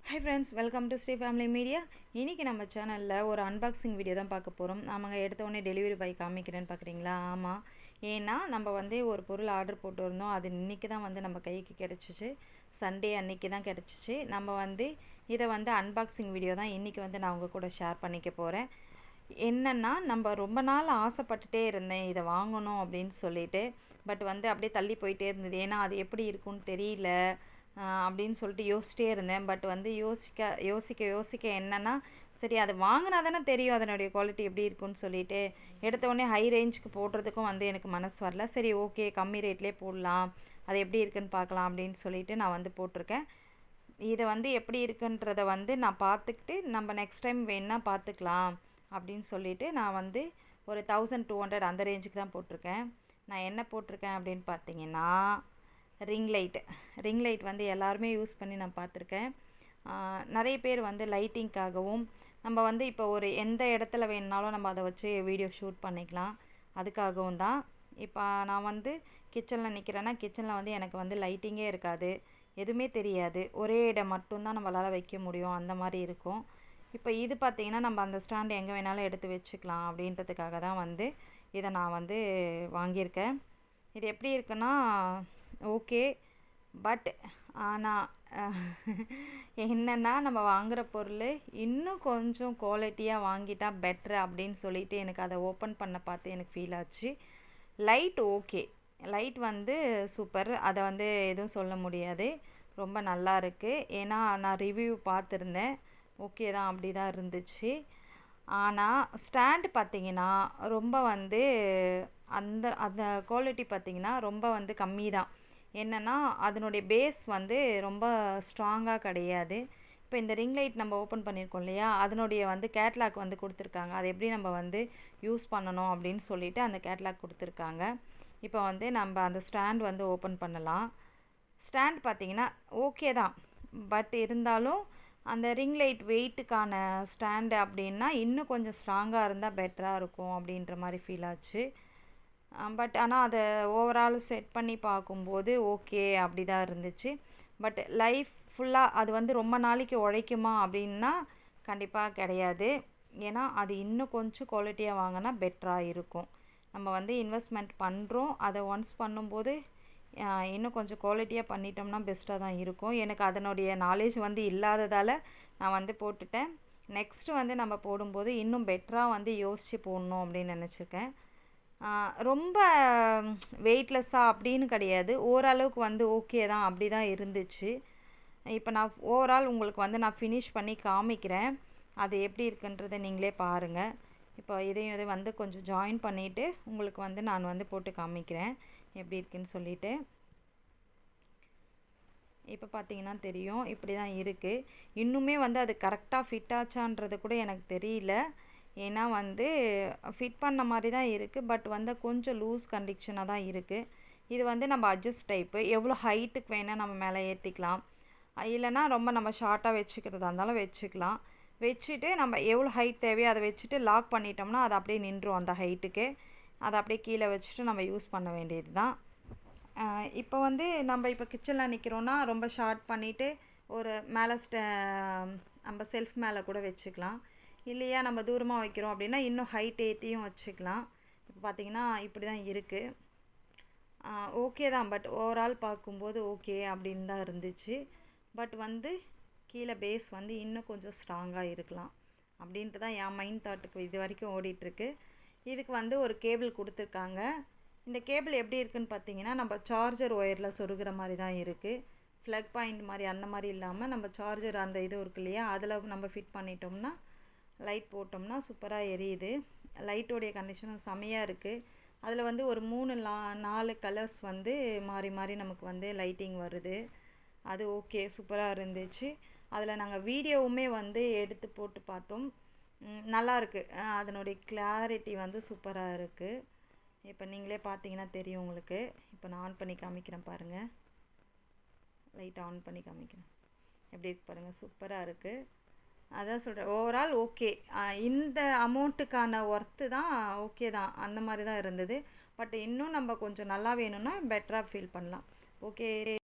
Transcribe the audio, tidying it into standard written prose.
Hi friends, welcome to Sri family media. இன்றைக்கி நம்ம சேனலில் ஒரு அன்பாக்சிங் வீடியோ தான் பார்க்க போகிறோம். நாமங்க எடுத்தோடனே டெலிவரி பாய் காமிக்கிறேன்னு பார்க்குறீங்களா? ஆமாம், ஏன்னா நம்ம ஒரு பொருள் ஆர்டர் போட்டு இருந்தோம். அது இன்றைக்கி தான் நம்ம கைக்கு கிடச்சிச்சு. சண்டே அன்றைக்கி தான் கிடச்சிச்சு. நம்ம இதை அன்பாக்சிங் வீடியோ தான் இன்றைக்கி நான் உங்கள் கூட ஷேர் பண்ணிக்க போகிறேன். என்னென்னா, நம்ம ரொம்ப நாள் ஆசைப்பட்டுட்டே இருந்தேன் இதை வாங்கணும் அப்படின்னு சொல்லிட்டு. பட் அப்படியே தள்ளி போயிட்டே இருந்தது. ஏன்னா அது எப்படி இருக்குன்னு தெரியல அப்படின்னு சொல்லிட்டு யோசிச்சிட்டே இருந்தேன். பட் யோசிக்க என்னென்னா, சரி அது வாங்கினா தானே தெரியும் அதனுடைய குவாலிட்டி எப்படி இருக்குன்னு சொல்லிட்டு எடுத்தோடனே ஹை ரேஞ்சுக்கு போடுறதுக்கும் எனக்கு மனசு வரல. சரி, ஓகே, கம்மி ரேட்லேயே போடலாம், அது எப்படி இருக்குன்னு பார்க்கலாம் அப்படின்னு சொல்லிட்டு நான் போட்டிருக்கேன். இதை எப்படி இருக்குன்றதை நான் பார்த்துக்கிட்டு நம்ம நெக்ஸ்ட் டைம் வேணால் பார்த்துக்கலாம் அப்படின்னு சொல்லிட்டு நான் ஒரு 1200 அந்த ரேஞ்சுக்கு தான் போட்டிருக்கேன். நான் என்ன போட்டிருக்கேன் அப்படின்னு பார்த்தீங்கன்னா, ரிங் லைட் எல்லாருமே யூஸ் பண்ணி நான் பார்த்துருக்கேன். நிறைய பேர் லைட்டிங்காகவும் நம்ம இப்போ ஒரு எந்த இடத்துல வேணுனாலும் நம்ம அதை வச்சு வீடியோ ஷூட் பண்ணிக்கலாம். அதுக்காகவும் தான். இப்போ நான் கிச்சனில் நிற்கிறேன்னா, கிச்சனில் எனக்கு லைட்டிங்கே இருக்காது, எதுவுமே தெரியாது. ஒரே இடம் மட்டும்தான் நம்மளால் வைக்க முடியும், அந்த மாதிரி இருக்கும். இப்போ இது பார்த்திங்கன்னா, நம்ம அந்த ஸ்டாண்டு எங்கே வேணாலும் எடுத்து வச்சுக்கலாம் அப்படின்றதுக்காக தான் இதை நான் வாங்கியிருக்கேன். இது எப்படி இருக்குன்னா, ஓகே, பட் ஆனால் என்னென்னா, நம்ம வாங்குகிற பொருள் இன்னும் கொஞ்சம் குவாலிட்டியாக வாங்கிட்டால் பெட்ரு அப்படின்னு சொல்லிட்டு எனக்கு அதை ஓப்பன் பண்ண பார்த்து எனக்கு ஃபீல் ஆச்சு. லைட் ஓகே, லைட் சூப்பர், அதை எதுவும் சொல்ல முடியாது, ரொம்ப நல்லா இருக்குது. ஏன்னா நான் ரிவ்யூ பார்த்துருந்தேன், ஓகே தான், அப்படி தான் இருந்துச்சு. ஆனால் ஸ்டாண்டு பார்த்திங்கன்னா ரொம்ப அந்த அந்த குவாலிட்டி பார்த்திங்கன்னா ரொம்ப கம்மி தான். என்னென்னா, அதனுடைய பேஸ் ரொம்ப ஸ்ட்ராங்காக கிடையாது. இப்போ இந்த ரிங் லைட் நம்ம ஓப்பன் பண்ணியிருக்கோம் இல்லையா, அதனுடைய கேட்லாக் கொடுத்துருக்காங்க. அது எப்படி நம்ம யூஸ் பண்ணணும் அப்படின்னு சொல்லிட்டு அந்த கேட்லாக் கொடுத்துருக்காங்க. இப்போ நம்ம அந்த ஸ்டாண்ட் ஓப்பன் பண்ணலாம். ஸ்டாண்ட் பார்த்திங்கன்னா ஓகே தான், பட் இருந்தாலும் அந்த ரிங் லைட் வெயிட்டுக்கான ஸ்டாண்டு அப்படின்னா இன்னும் கொஞ்சம் ஸ்ட்ராங்காக இருந்தால் பெட்டராக இருக்கும் அப்படின்ற மாதிரி ஃபீல் ஆச்சு. பட் ஆனால் அதை ஓவரால் செட் பண்ணி பார்க்கும்போது ஓகே அப்படி தான் இருந்துச்சு. பட் லைஃப் ஃபுல்லாக அது ரொம்ப நாளைக்கு உழைக்குமா அப்படின்னா கண்டிப்பாக கிடையாது. ஏன்னா அது இன்னும் கொஞ்சம் குவாலிட்டியாக வாங்கினா பெட்டராக இருக்கும். நம்ம இன்வெஸ்ட்மெண்ட் பண்ணுறோம், அதை ஒன்ஸ் பண்ணும்போது இன்னும் கொஞ்சம் குவாலிட்டியாக பண்ணிட்டோம்னா பெஸ்ட்டாக தான் இருக்கும். எனக்கு அதனுடைய நாலேஜ் இல்லாததால் நான் போட்டுட்டேன். நெக்ஸ்ட்டு நம்ம போடும்போது இன்னும் பெட்டராக யோசித்து போடணும் அப்படின்னு நினச்சிருக்கேன். ரொம்ப வெயிட்லெஸ்ஸாக அப்படின்னு கிடையாது, ஓரளவுக்கு ஓகே தான், அப்படி தான் இருந்துச்சு. இப்போ நான் ஓவரால் உங்களுக்கு நான் ஃபினிஷ் பண்ணி காமிக்கிறேன், அது எப்படி இருக்குன்றதை நீங்களே பாருங்கள். இப்போ இதையும் கொஞ்சம் ஜாயின் பண்ணிவிட்டு உங்களுக்கு நான் போட்டு காமிக்கிறேன் எப்படி இருக்குன்னு சொல்லிட்டு. இப்போ பார்த்தீங்கன்னா தெரியும், இப்படி தான் இருக்குது. இன்னுமே அது கரெக்டாக ஃபிட் ஆச்சான்றது கூட எனக்கு தெரியல. ஏன்னா ஃபிட் பண்ண மாதிரி தான் இருக்குது, பட் கொஞ்சம் லூஸ் கண்டிஷனாக தான் இருக்குது. இது நம்ம அட்ஜஸ்ட் டைப்பு, எவ்வளோ ஹைட்டுக்கு வேணால் நம்ம மேலே ஏற்றிக்கலாம், இல்லைனா ரொம்ப நம்ம ஷார்ட்டாக வச்சுக்கிறதா இருந்தாலும் வச்சுக்கலாம். வச்சுட்டு நம்ம எவ்வளோ ஹைட் தேவையோ அதை வச்சுட்டு லாக் பண்ணிட்டோம்னா அது அப்படியே நின்றும் அந்த ஹைட்டுக்கு. அதை அப்படியே கீழே வச்சுட்டு நம்ம யூஸ் பண்ண வேண்டியது தான். இப்போ நம்ம இப்போ கிச்சனில் நிற்கிறோன்னா ரொம்ப ஷார்ட் பண்ணிவிட்டு ஒரு மேலே நம்ம செல்ஃப் மேலே கூட வச்சுக்கலாம். இல்லையா நம்ம தூரமாக வைக்கிறோம் அப்படின்னா இன்னும் ஹைட் ஏற்றியும் வச்சுக்கலாம். இப்போ பார்த்திங்கன்னா இப்படி தான் இருக்குது. ஓகே தான், பட் ஓவரால் பார்க்கும்போது ஓகே அப்படின்னு தான் இருந்துச்சு. பட் கீழே பேஸ் இன்னும் கொஞ்சம் ஸ்ட்ராங்காக இருக்கலாம் அப்படின்ட்டு தான் என் மைண்ட் தாட்டுக்கு இது வரைக்கும் ஓடிட்டுருக்கு. இதுக்கு ஒரு கேபிள் கொடுத்துருக்காங்க. இந்த கேபிள் எப்படி இருக்குதுன்னு பார்த்தீங்கன்னா, நம்ம சார்ஜர் ஒயரில் சொருகிற மாதிரி தான் இருக்குது. ஃப்ளக் பாயிண்ட் மாதிரி அந்த மாதிரி இல்லாமல் நம்ம சார்ஜர் அந்த இது இருக்கு இல்லையா, அதில் நம்ம ஃபிட் பண்ணிட்டோம்னா லைட் போட்டோம்னா சூப்பராக எரியுது. லைட்டோடைய கண்டிஷனும் செமையாக இருக்குது. அதில் ஒரு 3-4 கலர்ஸ் மாறி மாறி நமக்கு லைட்டிங் வருது. அது ஓகே, சூப்பராக இருந்துச்சு. அதில் நாங்கள் வீடியோவுமே எடுத்து போட்டு பார்த்தோம், நல்லாயிருக்கு. அதனுடைய கிளாரிட்டி சூப்பராக இருக்குது. இப்போ நீங்களே பார்த்தீங்கன்னா தெரியும் உங்களுக்கு. இப்போ நான் ஆன் பண்ணி காமிக்கிறேன் பாருங்கள், லைட் ஆன் பண்ணி காமிக்கிறேன், எப்படி இருக்கு பாருங்கள், சூப்பராக இருக்குது. அதான் சொல்கிறேன், ஓவரால் ஓகே. இந்த அமௌண்ட்டுக்கான ஒர்த்து தான், ஓகே தான், அந்த மாதிரி தான் இருந்தது. பட் இன்னும் நம்ம கொஞ்சம் நல்லா வேணும்னா பெட்டராக ஃபீல் பண்ணலாம். ஓகே.